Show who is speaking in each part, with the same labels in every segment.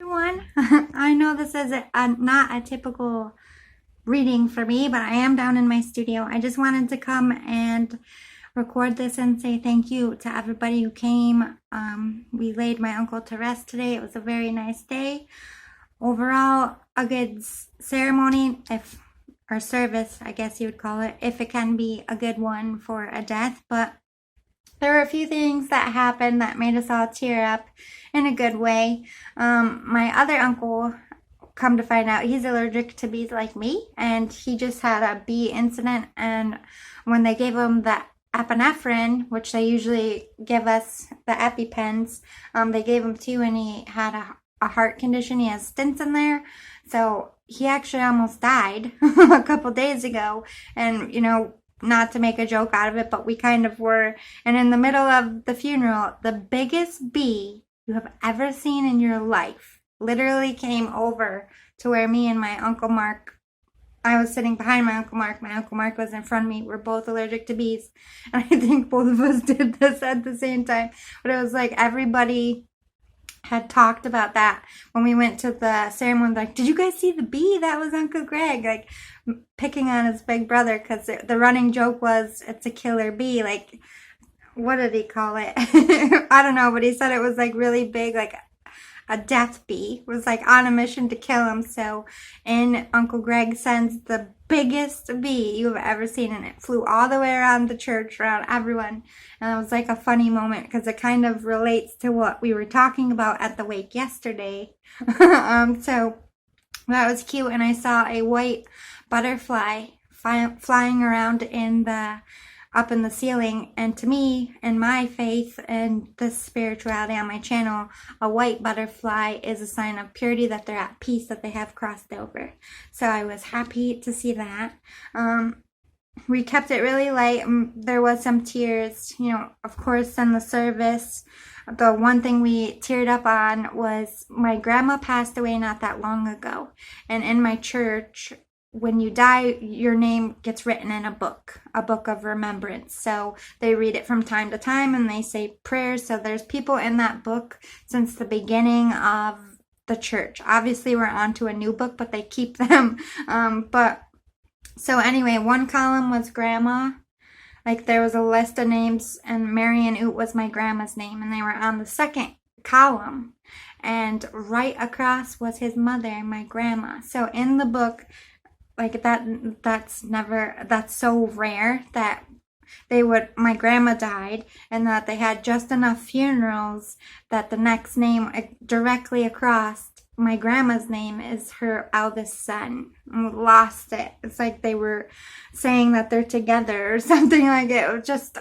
Speaker 1: Everyone, I know this is not a typical reading for me, but I am down in my studio. I just wanted to come and record this and say thank you to everybody who came. We laid my uncle to rest today. It was a very nice day. Overall, a good ceremony, if or service, I guess you would call it, if it can be a good one for a death. But there were a few things that happened that made us all tear up in a good way. My other uncle, come to find out, he's allergic to bees like me, and he just had a bee incident. And when they gave him the epinephrine, which they usually give us the EpiPens, they gave him two, and he had a heart condition. He has stents in there, so he actually almost died a couple days ago. And not to make a joke out of it, but we kind of were. And in the middle of the funeral, the biggest bee you have ever seen in your life literally came over to where me and my Uncle Mark, I was sitting behind my Uncle Mark was in front of me. We're both allergic to bees. And I think both of us did this at the same time. But it was like everybody had talked about that when we went to the ceremony. Like, did you guys see the bee? That was Uncle Greg, like picking on his big brother, because the running joke was it's a killer bee. Like, what did he call it? I don't know, but he said it was like really big, like a death bee, was like on a mission to kill him. So in Uncle Greg sends the biggest bee you've ever seen, and it flew all the way around the church, around everyone. And it was like a funny moment because it kind of relates to what we were talking about at the wake yesterday. So that was cute. And I saw a white butterfly flying around up in the ceiling. And to me, in my faith and the spirituality on my channel, a white butterfly is a sign of purity, that they're at peace, that they have crossed over. So I was happy to see that. We kept it really light. There was some tears, of course, in the service. The one thing we teared up on was my grandma passed away not that long ago. And in my church, when you die, your name gets written in a book of remembrance. So they read it from time to time and they say prayers. So there's people in that book since the beginning of the church. Obviously, we're on to a new book, but they keep them. So anyway, one column was grandma. Like, there was a list of names, and Marion Oot was my grandma's name, and they were on the second column. And right across was his mother, my grandma. So in the book, like that's so rare that my grandma died, and that they had just enough funerals that the next name directly across my grandma's name is her eldest son. Lost it. It's like they were saying that they're together or something like it. It was just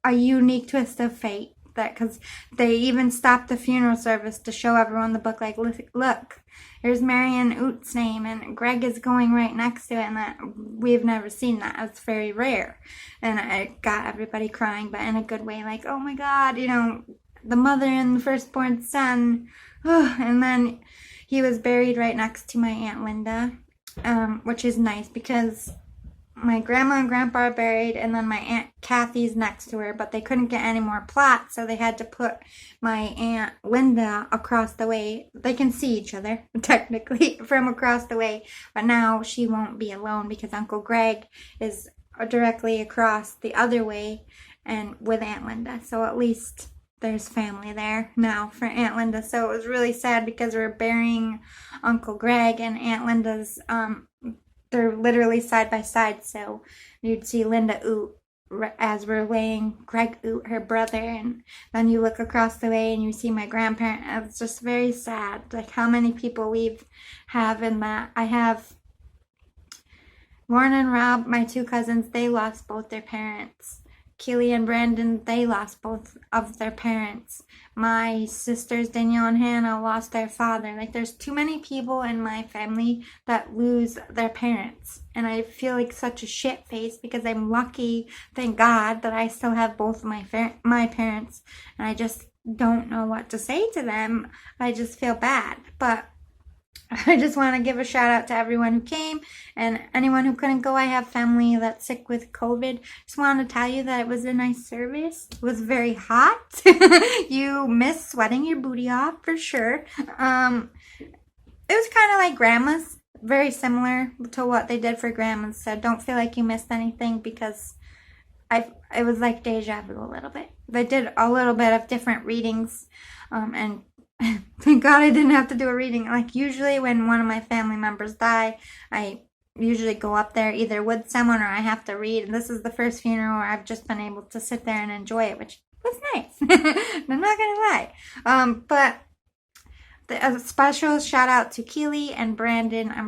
Speaker 1: a unique twist of fate. That because they even stopped the funeral service to show everyone the book, like, look, here's Marion Oot's name, and Greg is going right next to it, and that we've never seen that. It's very rare. And it got everybody crying, but in a good way, like, oh my God, the mother and the firstborn son. And then he was buried right next to my Aunt Linda, which is nice because my grandma and grandpa are buried, and then my Aunt Kathy's next to her, but they couldn't get any more plots, so they had to put my Aunt Linda across the way. They can see each other, technically, from across the way, but now she won't be alone because Uncle Greg is directly across the other way and with Aunt Linda, so at least there's family there now for Aunt Linda. So it was really sad because we're burying Uncle Greg, and Aunt Linda's, they're literally side by side, so you'd see Linda Oot as we're laying Greg Oot, her brother, and then you look across the way and you see my grandparent. It's just very sad, like how many people we have in that. I have Lauren and Rob, my two cousins, they lost both their parents. Keely and Brandon, they lost both of their parents. My sisters, Danielle and Hannah, lost their father. Like, there's too many people in my family that lose their parents. And I feel like such a shit face because I'm lucky, thank God, that I still have both of my parents. And I just don't know what to say to them. I just feel bad. But I just want to give a shout out to everyone who came and anyone who couldn't go. I have family that's sick with COVID. Just wanted to tell you that it was a nice service. It was very hot. You missed sweating your booty off for sure. It was kind of like grandma's, very similar to what they did for grandma's. So don't feel like you missed anything because it was like deja vu a little bit. They did a little bit of different readings, and thank God I didn't have to do a reading. Like usually when one of my family members die, I usually go up there either with someone or I have to read. And this is the first funeral where I've just been able to sit there and enjoy it, which was nice. I'm not gonna lie. But a special shout out to Keely and Brandon. I'm